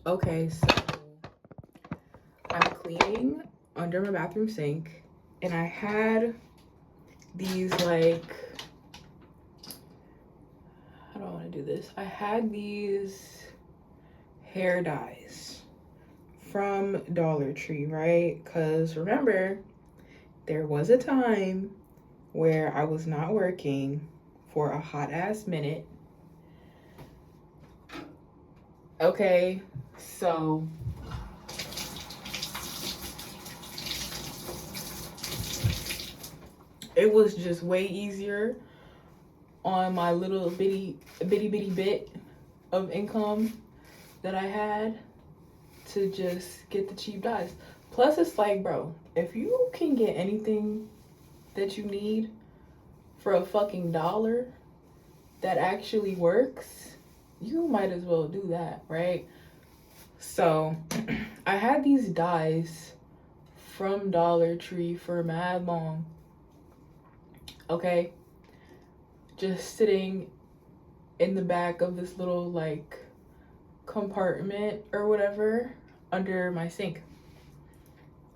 Okay, so I'm cleaning under my bathroom sink, and I had these like, how do I want to do this? I had these hair dyes from Dollar Tree, right? Because remember, there was a time where I was not working for a hot ass minute. Okay, so it was just way easier on my little bitty bit of income that I had to just get the cheap dyes. Plus, it's like, bro, if you can get anything that you need for a fucking dollar that actually works, you might as well do that, right? So, I had these dyes from Dollar Tree for mad long. Okay, just sitting in the back of this little like compartment or whatever under my sink.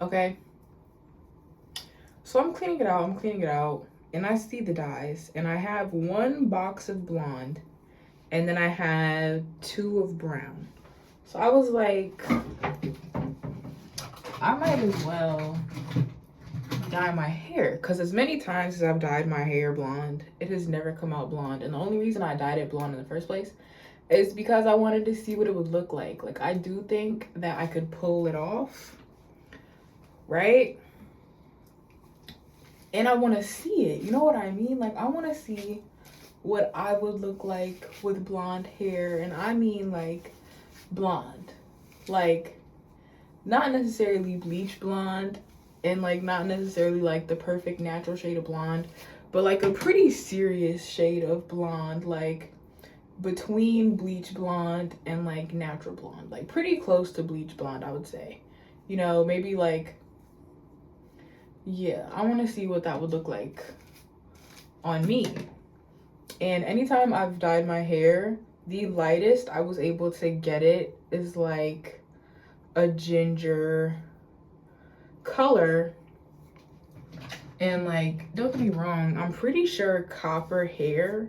Okay, so I'm cleaning it out, and I see the dyes, and I have one box of blonde, and then I have two of brown. So I was like, I might as well dye my hair, because as many times as I've dyed my hair blonde, it has never come out blonde. And the only reason I dyed it blonde in the first place is because I wanted to see what it would look like. Like, I do think that I could pull it off, right? And I want to see it. You know what I mean? Like, I want to see what I would look like with blonde hair. And I mean, like, blonde. Like, not necessarily bleach blonde, and like not necessarily like the perfect natural shade of blonde, but like a pretty serious shade of blonde, like between bleach blonde and like natural blonde, like pretty close to bleach blonde, I would say. You know, maybe like, yeah, I want to see what that would look like on me. And anytime I've dyed my hair, the lightest I was able to get it is like a ginger color. And like, don't get me wrong, I'm pretty sure copper hair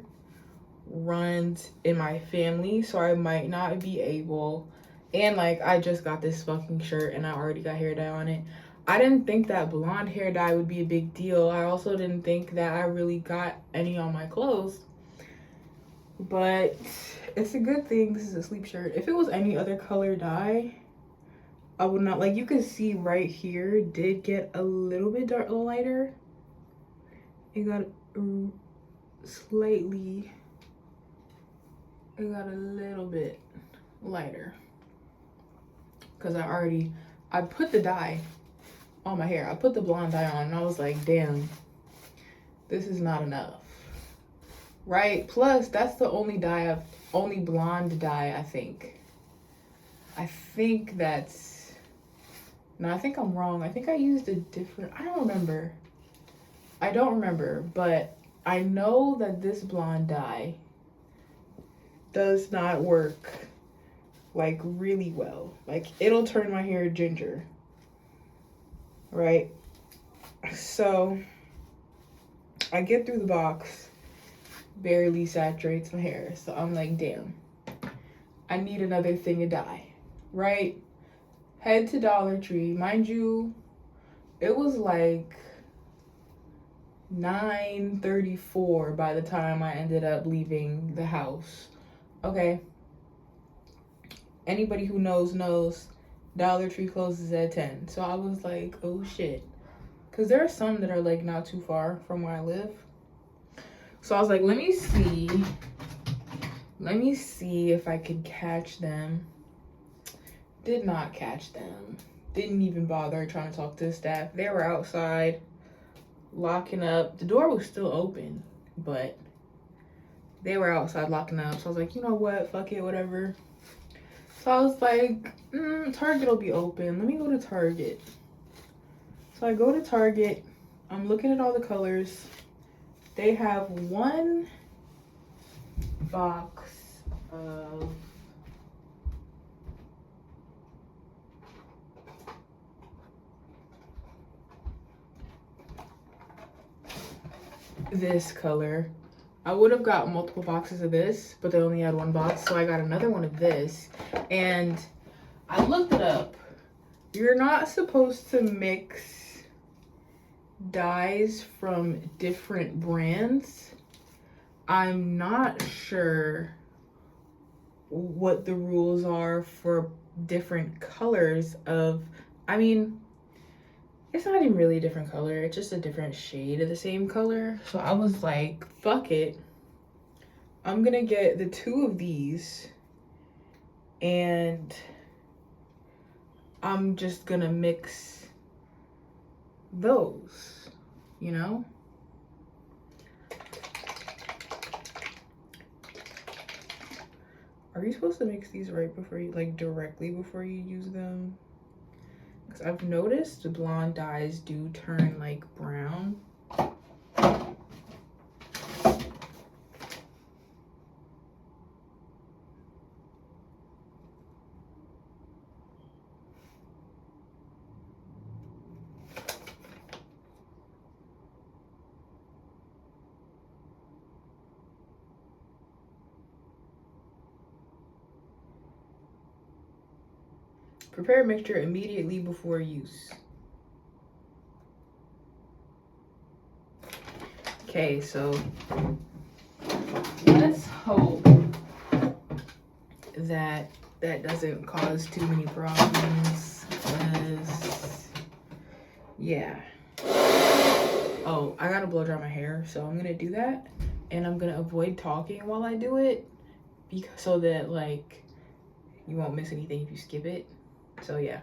runs in my family, so I might not be able. And like, I just got this fucking shirt and I already got hair dye on it. I didn't think that blonde hair dye would be a big deal. I also didn't think that I really got any on my clothes. But it's a good thing this is a sleep shirt. If it was any other color dye, I would not. Like, you can see right here, did get a little bit dark, a little lighter. It got slightly, it got a little bit lighter because I put the dye on my hair. I put the blonde dye on, and I was like, damn, this is not enough, right? Plus, that's the only blonde dye, I think. I think that's, no, I think I'm wrong. I think I used a different, I don't remember, but I know that this blonde dye does not work like really well. Like, it'll turn my hair ginger, right? So I get through the box, barely saturates my hair. So I'm like, damn, I need another thing to dye, right? Head to Dollar Tree. Mind you, it was like 9:34 by the time I ended up leaving the house. Okay. Anybody who knows Dollar Tree closes at 10. So I was like, oh shit. Because there are some that are like not too far from where I live. So I was like, let me see if I could catch them. Did not catch them. Didn't even bother trying to talk to the staff. They were outside locking up. The door was still open, but they were outside locking up. So I was like, you know what? Fuck it, whatever. So I was like, Target will be open. Let me go to Target. So I go to Target. I'm looking at all the colors. They have one box of this color. I would have got multiple boxes of this, but they only had one box, so I got another one of this. And I looked it up. You're not supposed to mix dyes from different brands. I'm not sure what the rules are for different colors of, I mean, it's not even really a different color, it's just a different shade of the same color. So I was like, fuck it, I'm gonna get the 2 of these and I'm just gonna mix those, you know? Are you supposed to mix these right before you, like directly before you use them? Because I've noticed the blonde dyes do turn like brown. Prepare a mixture immediately before use. Okay, so let's hope that that doesn't cause too many problems, because yeah. Oh, I gotta blow dry my hair, so I'm gonna do that, and I'm gonna avoid talking while I do it, because so that like you won't miss anything if you skip it. So yeah.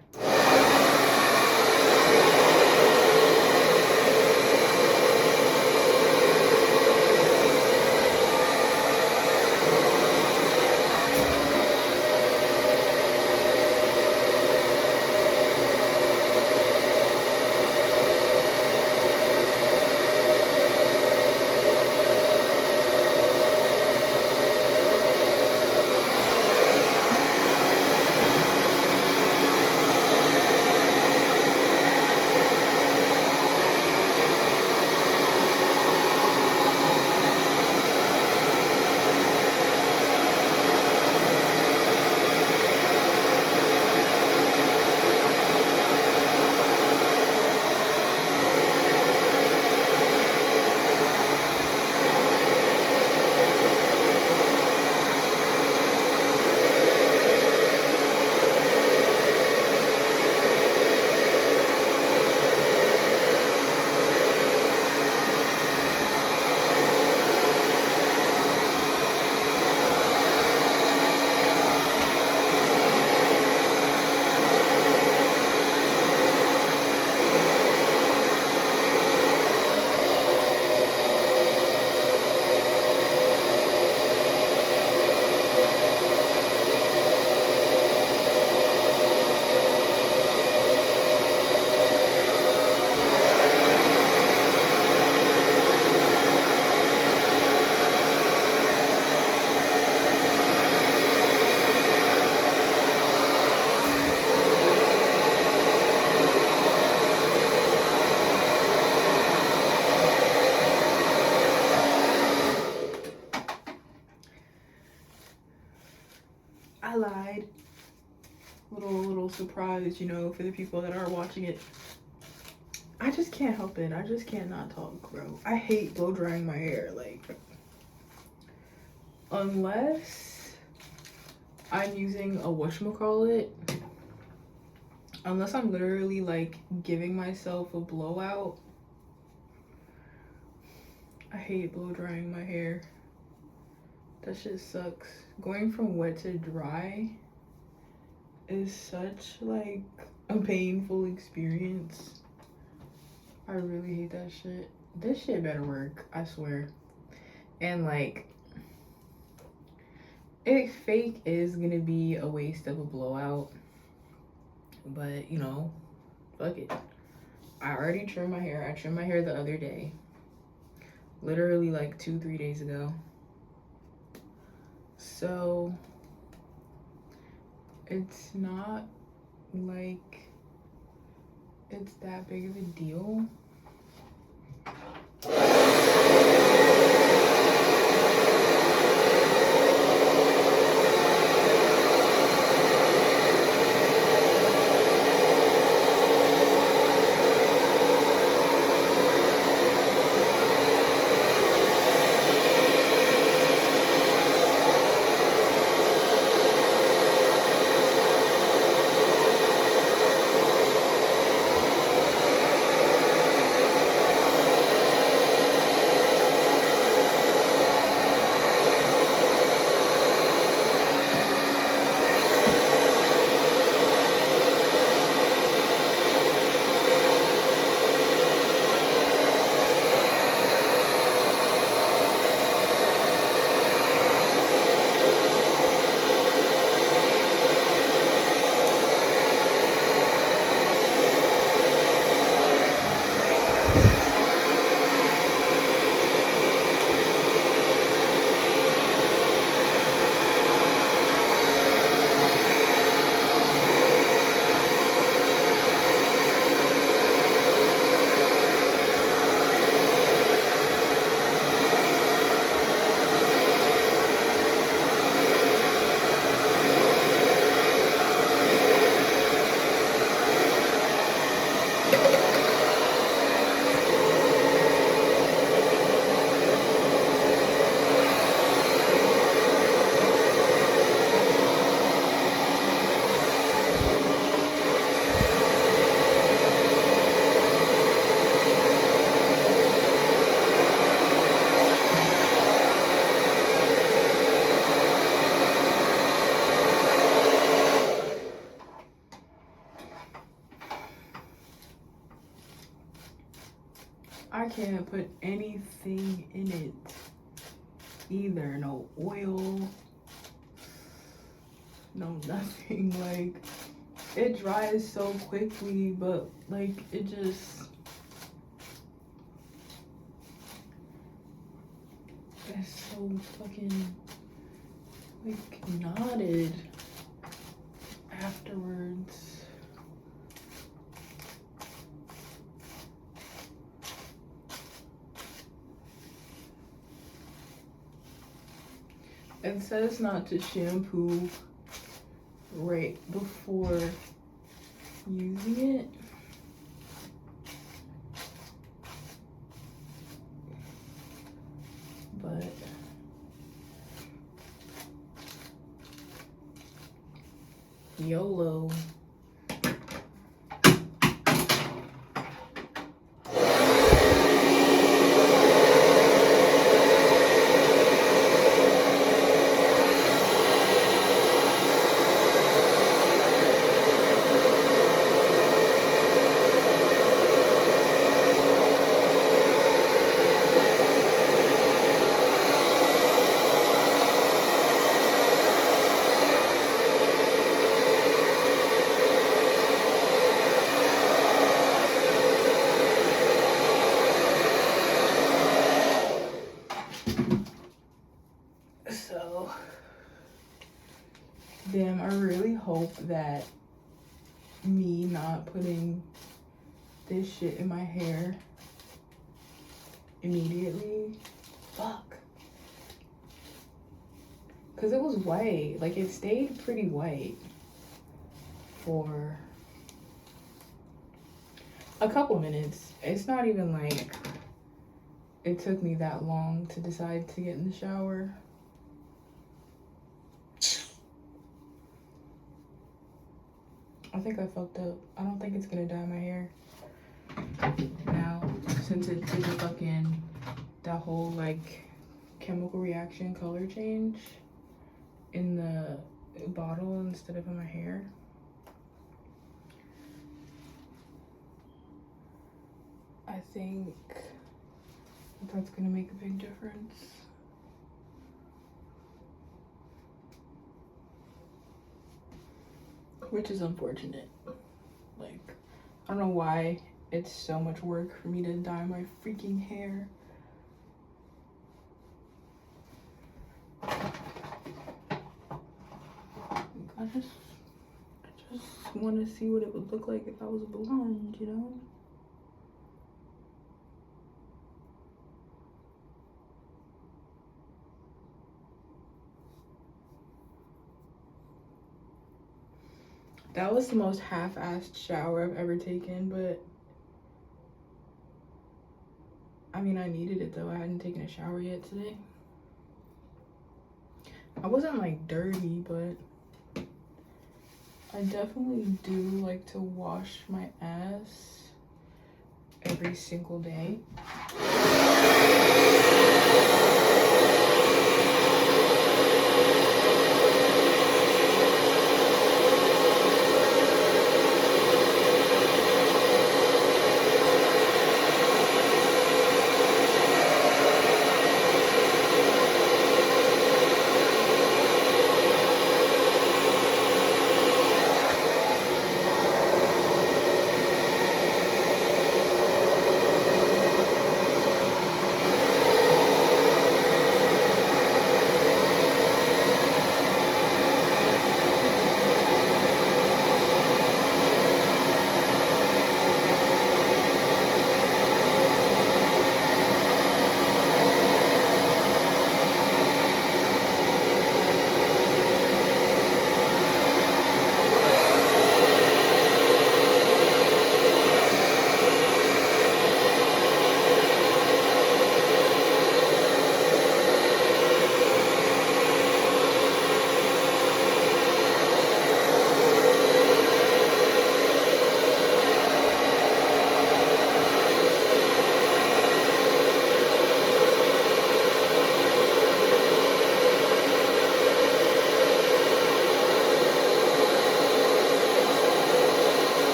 I lied. Little surprise, you know, for the people that are watching it. I just can't help it. I just can't not talk, bro. I hate blow drying my hair. Like, unless I'm using a whatchamacallit, unless I'm literally like giving myself a blowout, I hate blow drying my hair. That shit sucks. Going from wet to dry is such like a painful experience. I really hate that shit. This shit better work, I swear. And like, it fake is gonna be a waste of a blowout, but you know, fuck it. I already trimmed my hair. I trimmed my hair the other day, literally like 2-3 days ago. So it's not like it's that big of a deal. I can't put anything in it either. No oil, no nothing. Like, it dries so quickly, but like it just, it's so fucking like knotted afterwards. It says not to shampoo right before using it. But YOLO. So, damn, I really hope that me not putting this shit in my hair immediately, fuck. Cause it was white, like it stayed pretty white for a couple minutes. It's not even like it took me that long to decide to get in the shower. I think I fucked up. I don't think it's gonna dye my hair now, since it did the fucking, that whole like chemical reaction color change in the bottle instead of in my hair. I think that's gonna make a big difference. Which is unfortunate. Like, I don't know why it's so much work for me to dye my freaking hair. I just want to see what it would look like if I was blonde, you know? That was the most half-assed shower I've ever taken, but I mean, I needed it though. I hadn't taken a shower yet today. I wasn't like dirty, but I definitely do like to wash my ass every single day.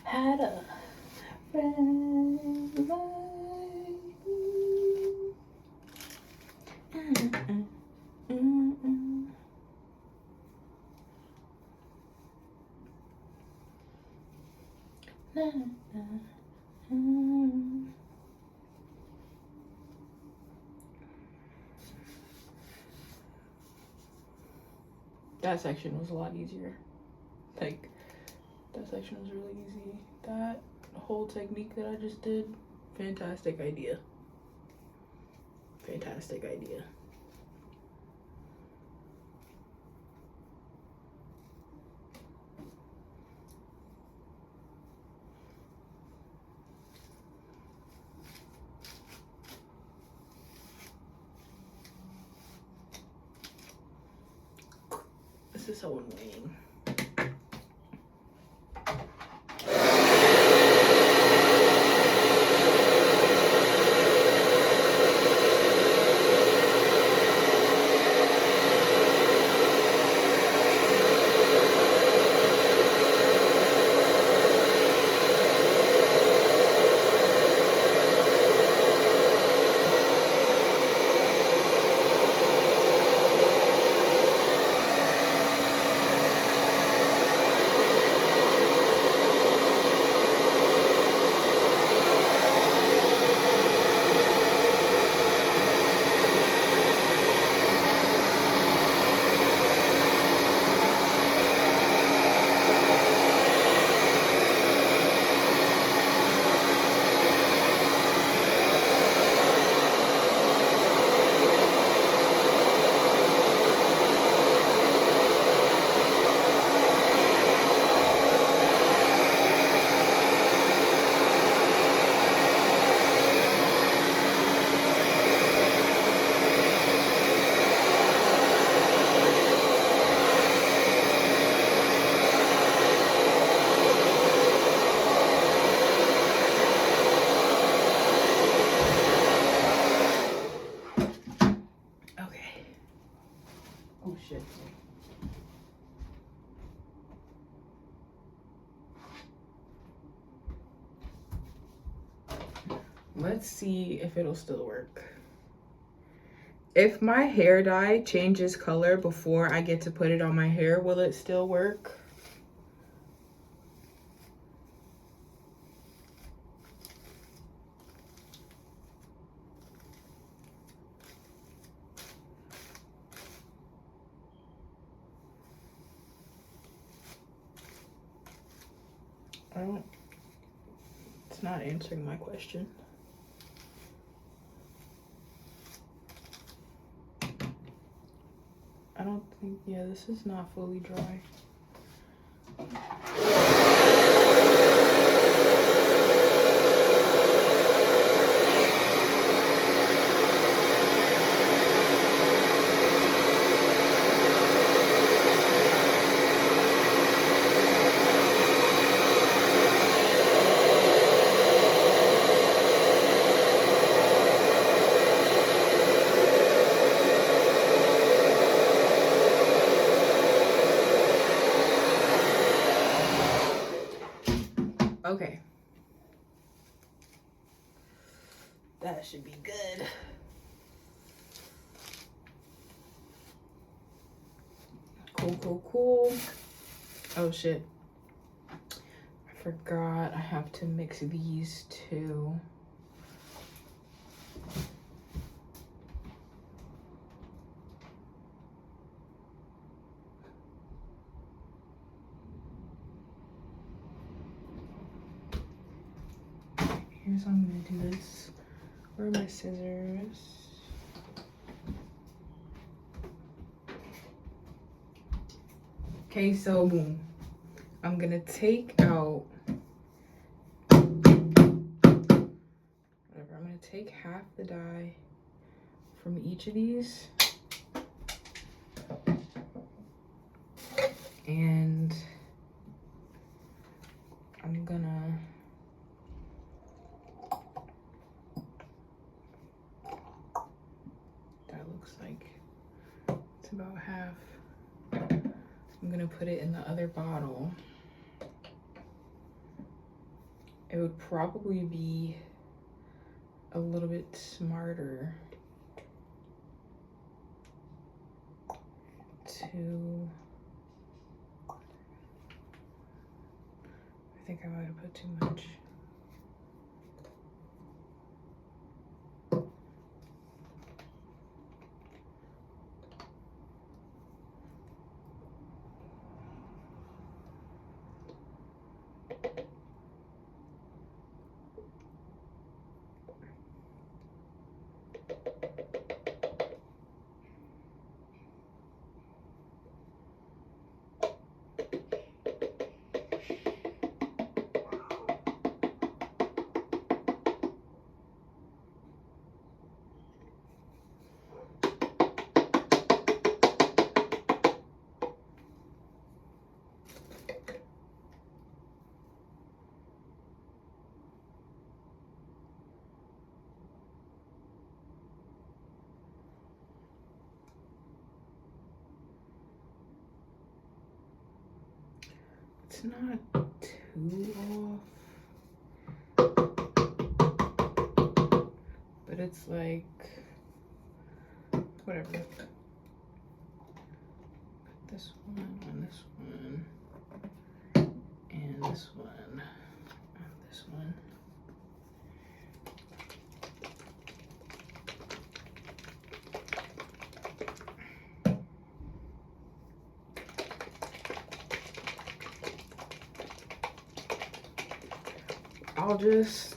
had a friend like you. Na, na, That section was a lot easier. Like, that section was really easy. That whole technique that I just did, fantastic idea. Fantastic idea. This is so annoying. Oh shit. Let's see if it'll still work. If my hair dye changes color before I get to put it on my hair, will it still work? I don't, it's not answering my question. I don't think, yeah, this is not fully dry. Okay. That should be good. Cool. Oh shit. I forgot I have to mix these two. Here's how I'm gonna do this. Where are my scissors? Okay, so boom. I'm gonna take out whatever. I'm gonna take half the dye from each of these. And I'm gonna that looks like it's about half. I'm gonna put it in the other bottle. it would probably be a little bit smarter to, I think I might have put too much. It's not too off, but it's like, whatever. Put this one on this one, and this one on this one. I'll just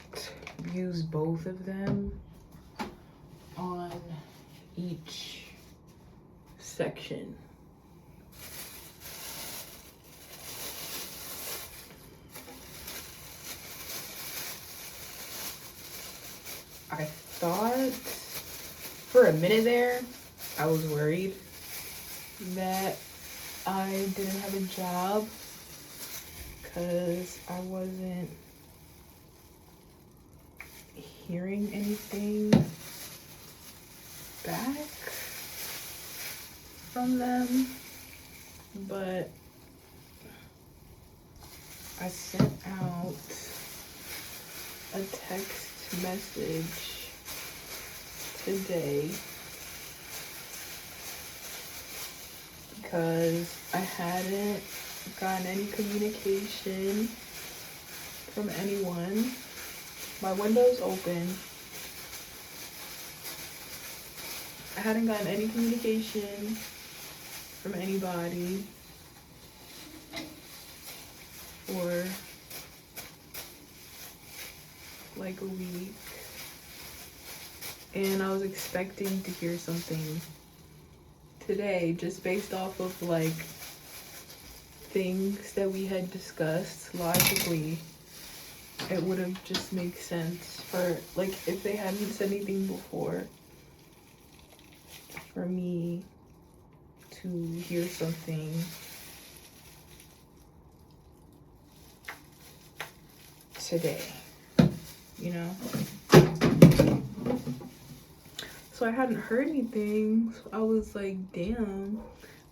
use both of them on each section. I thought for a minute there, I was worried that I didn't have a job because I wasn't hearing anything back from them, but I sent out a text message today because I hadn't gotten any communication from anyone. My window's open. I hadn't gotten any communication from anybody for like a week. And I was expecting to hear something today just based off of like things that we had discussed logically. It would have just made sense for, like, if they hadn't said anything before, for me to hear something today, you know? So I hadn't heard anything, so I was like, damn.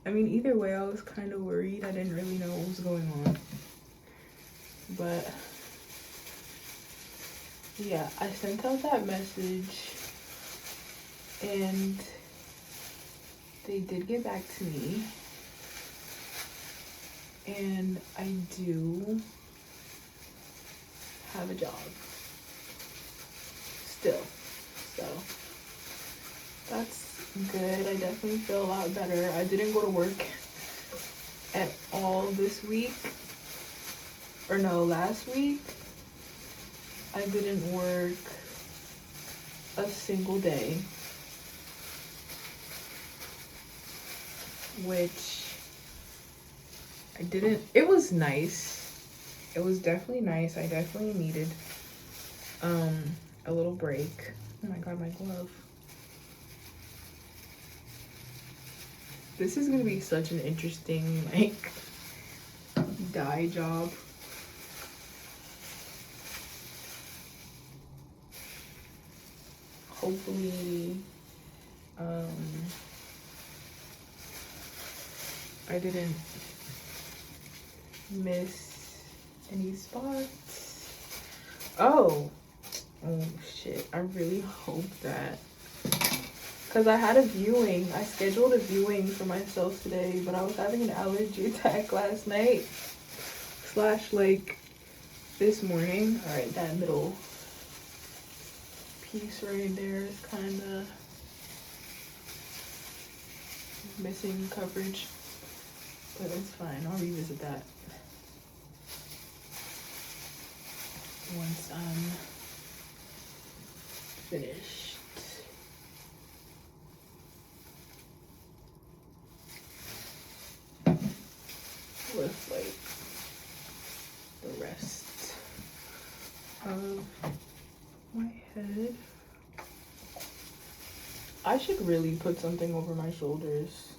I mean, either way, I was kind of worried. I didn't really know what was going on. But yeah, I sent out that message and they did get back to me, and I do have a job still, so that's good. I definitely feel a lot better. I didn't go to work at all this week, or no, last week. I didn't work a single day, which I didn't. It was nice. It was definitely nice. I definitely needed a little break. Oh my god, my glove. This is gonna be such an interesting like dye job. Hopefully I didn't miss any spots. Oh. Oh, shit. I really hope that. Because I had a viewing. I scheduled a viewing for myself today, but I was having an allergy attack last night. / like this morning. Alright, that middle piece right there is kind of missing coverage. But it's fine. I'll revisit that once I'm finished. With like the rest of my head. I should really put something over my shoulders.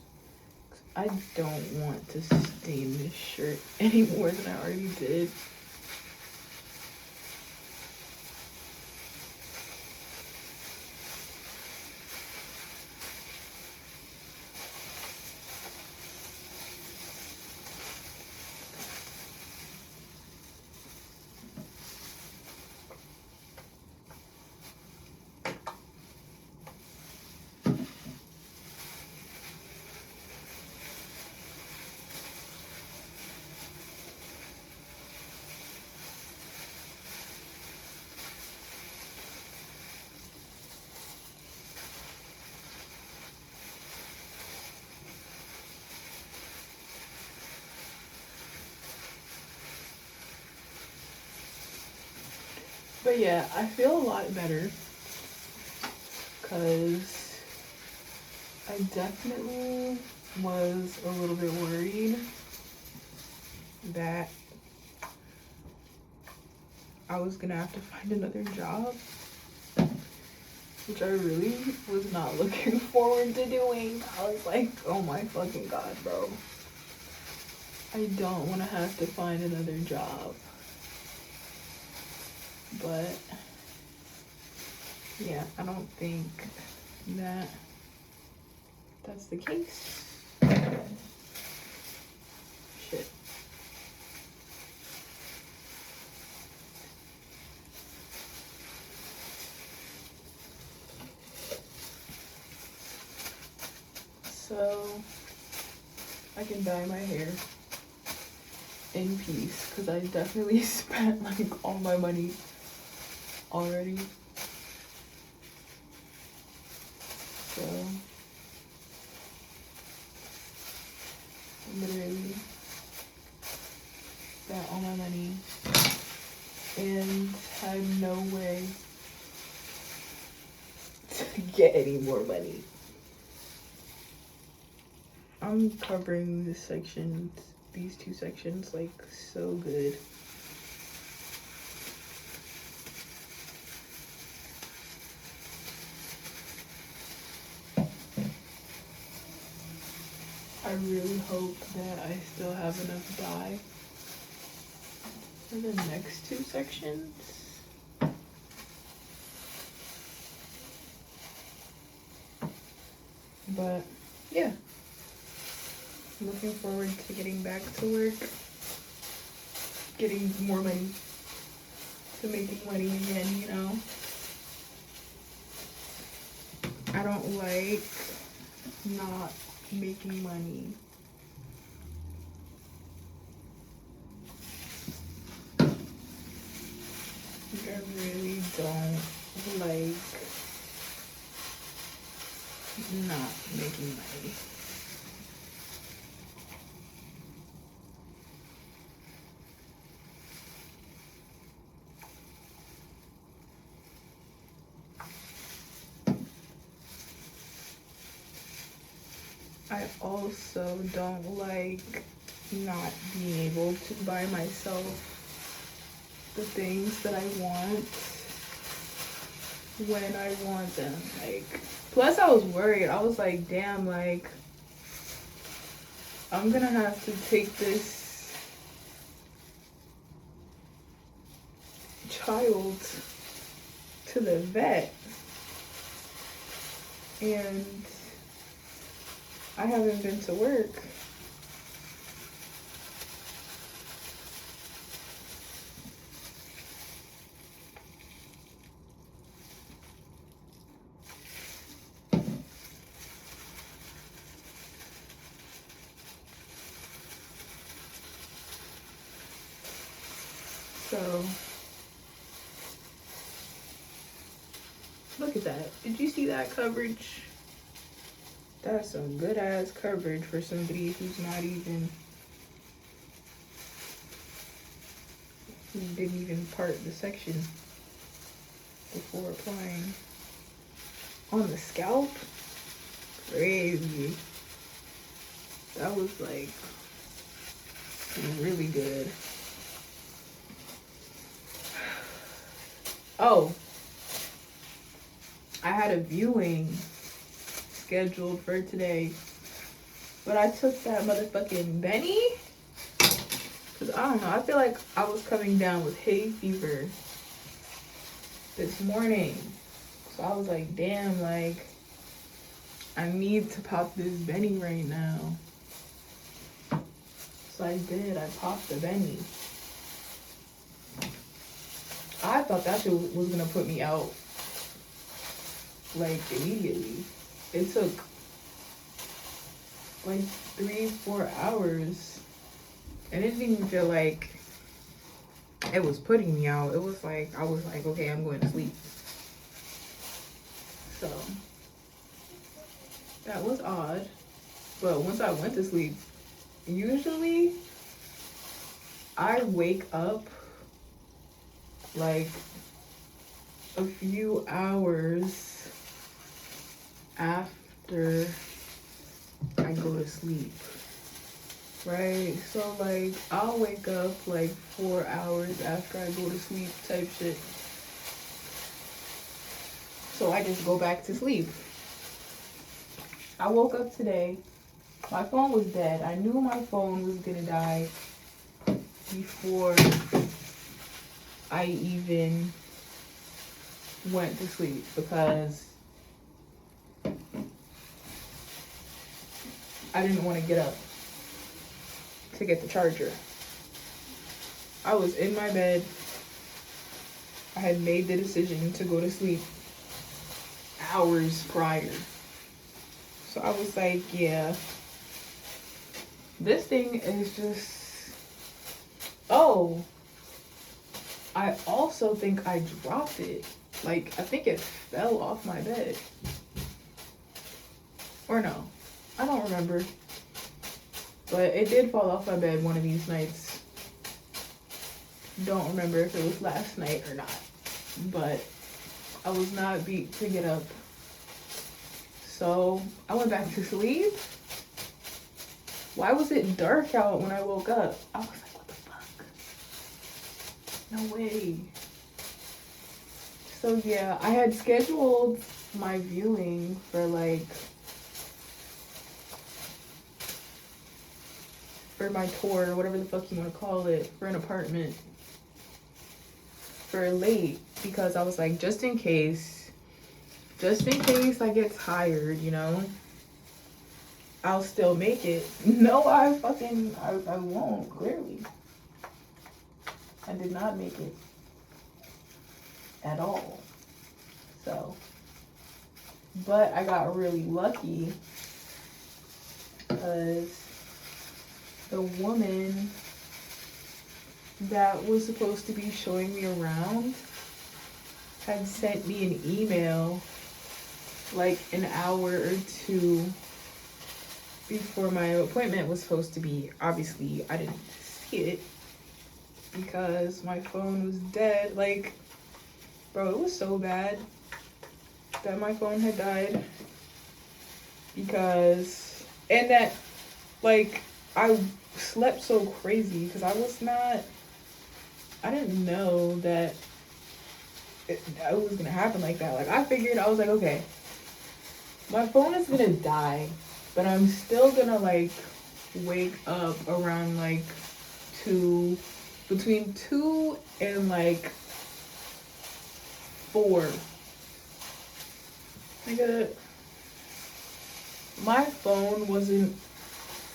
I don't want to stain this shirt any more than I already did. But yeah, I feel a lot better because I definitely was a little bit worried that I was gonna have to find another job, which I really was not looking forward to doing. I was like, oh my fucking god, bro. I don't want to have to find another job. But yeah, I don't think that that's the case. Shit. So I can dye my hair in peace because I definitely spent like all my money already. So literally spent all my money and had no way to get any more money. I'm covering this section, these two sections, like so good. I really hope that I still have enough dye for the next two sections. But yeah, looking forward to getting back to work, getting more money, to making money again, you know. I don't like not making money. Like, I really don't like not making money. I also don't like not being able to buy myself the things that I want when I want them. Like, plus I was worried. I was like, damn, like, I'm gonna have to take this child to the vet, and I haven't been to work. So look at that. Did you see that coverage? That's some good ass coverage for somebody who's not even, who didn't even part the section before applying. On the scalp? Crazy. That was like really good. Oh, I had a viewing scheduled for today, but I took that motherfucking Benny, because I don't know, I feel like I was coming down with hay fever this morning. So I was like, damn, like, I need to pop this Benny right now. So I did, I popped the Benny. I thought that shit was gonna put me out, like, immediately. It took like 3-4 hours. And it didn't even feel like it was putting me out. It was like, I was like, okay, I'm going to sleep. So that was odd. But once I went to sleep, usually I wake up like a few hours after I go to sleep, right? So like I'll wake up like 4 hours after I go to sleep type shit. So I just go back to sleep. I woke up today, my phone was dead. I knew my phone was gonna die before I even went to sleep, because I didn't want to get up to get the charger. I was in my bed. I had made the decision to go to sleep hours prior. So I was like, yeah, this thing is just, oh, I also think I dropped it. Like, I think it fell off my bed. Or no, I don't remember. But it did fall off my bed one of these nights. Don't remember if it was last night or not. But I was not beat to get up. So I went back to sleep. Why was it dark out when I woke up? I was like, what the fuck? No way. So yeah, I had scheduled my viewing for like, for my tour, whatever the fuck you want to call it, for an apartment for late, because I was like, just in case I get tired, you know, I'll still make it. No, I won't, clearly. I did not make it at all. So, but I got really lucky because the woman that was supposed to be showing me around had sent me an email like an hour or two before my appointment was supposed to be. Obviously, I didn't see it because my phone was dead. Like, bro, it was so bad that my phone had died. Because, and that, like, I slept so crazy because I didn't know that it was gonna happen like that. Like, I figured, I was like, okay, my phone is gonna die, but I'm still gonna like wake up around like between 2 and like 4. Nigga, my phone wasn't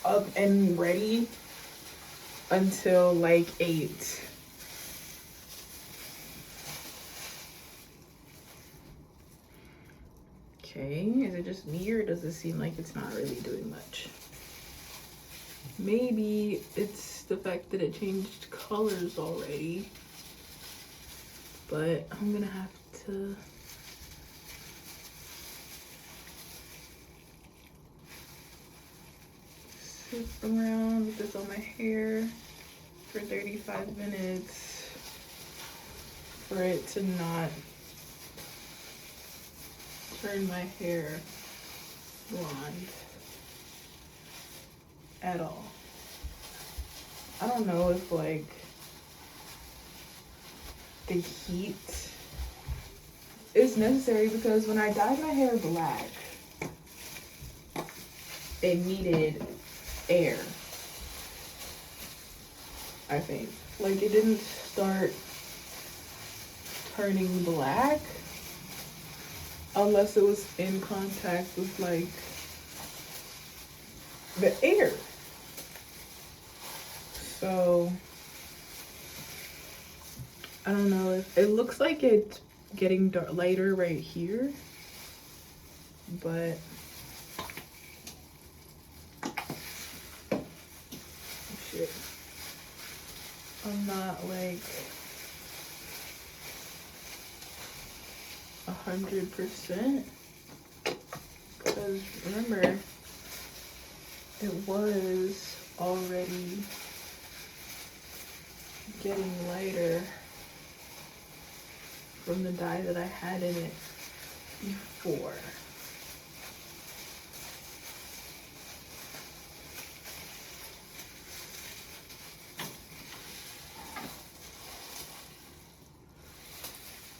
up and ready until like 8. Okay, is it just me or does it seem like it's not really doing much? Maybe it's the fact that it changed colors already. but I'm gonna have to sit around with this on my hair for 35 minutes for it to not turn my hair blonde at all. I don't know if like the heat is necessary, because when I dyed my hair black, it needed air, I think. Like, it didn't start turning black unless it was in contact with like the air. So I don't know if it looks like it's getting lighter right here, but shit, I'm not like 100%, because remember, it was already getting lighter from the dye that I had in it before.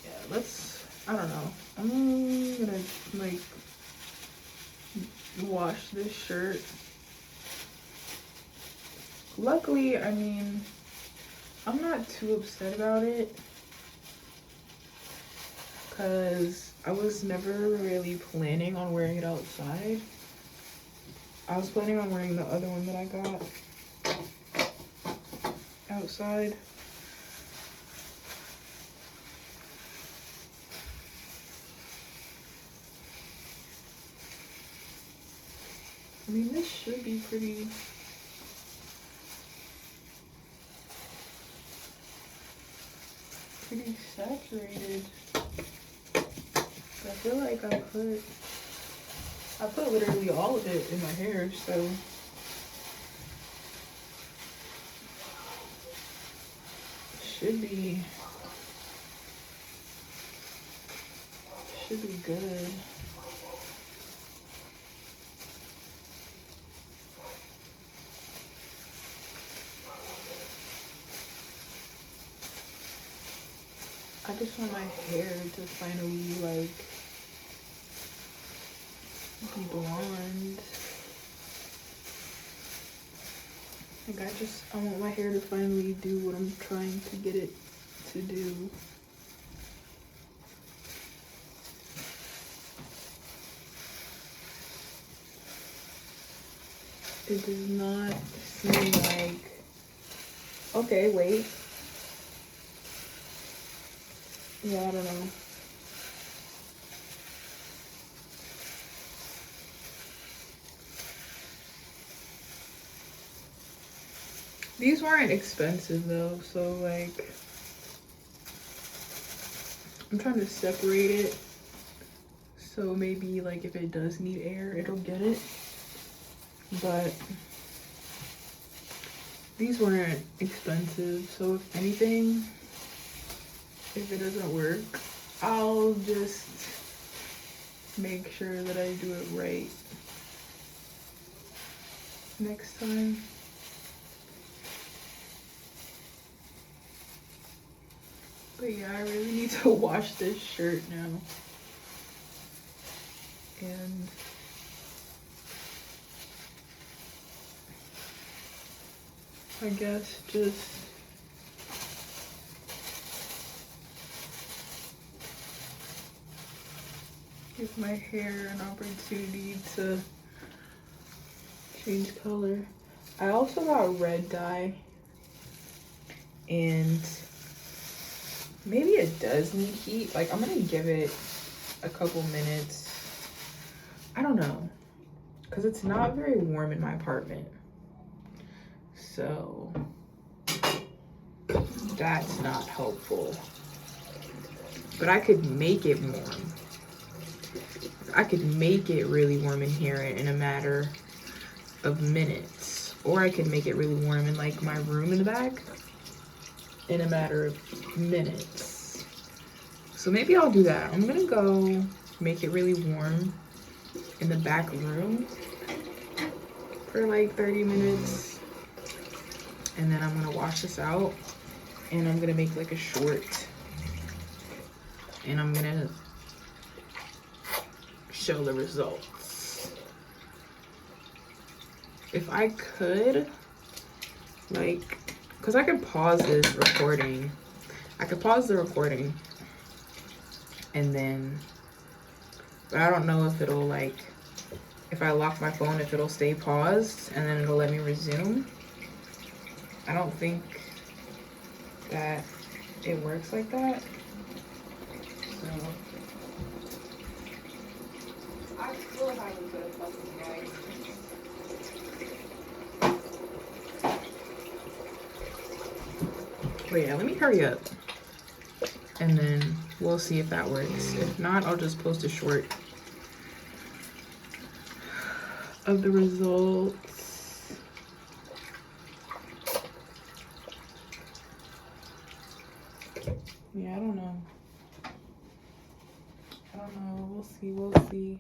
Yeah, I don't know. I'm gonna like wash this shirt. Luckily, I mean, I'm not too upset about it, because I was never really planning on wearing it outside. I was planning on wearing the other one that I got outside. I mean, this should be pretty saturated. I feel like I put literally all of it in my hair, so should be good. I just want my hair to finally like be blonde. Like I want my hair to finally do what I'm trying to get it to do. It does not seem like, okay, wait. Yeah, I don't know. These weren't expensive though, so like, I'm trying to separate it. So maybe like if it does need air, it'll get it. But these weren't expensive, so if anything, if it doesn't work, I'll just make sure that I do it right next time. But yeah, I really need to wash this shirt now. And I guess just give my hair an opportunity to change color. I also got red dye, and maybe it does need heat. Like, I'm gonna give it a couple minutes. I don't know, because it's not very warm in my apartment. So that's not helpful. but I could make it warm. I could make it really warm in here in a matter of minutes, or I could make it really warm in like my room in the back in a matter of minutes. So maybe I'll do that. I'm gonna go make it really warm in the back room for like 30 minutes, and then I'm gonna wash this out, and I'm gonna make like a short, and I'm gonna show the results. If I could, like, because I could pause this recording. I could pause the recording and then, but I don't know if it'll like, if I lock my phone, if it'll stay paused and then it'll let me resume. I don't think that it works like that. So I still haven't put a fucking bag. But yeah, let me hurry up and then we'll see if that works. If not, I'll just post a short of the results. Yeah, I don't know. We'll see.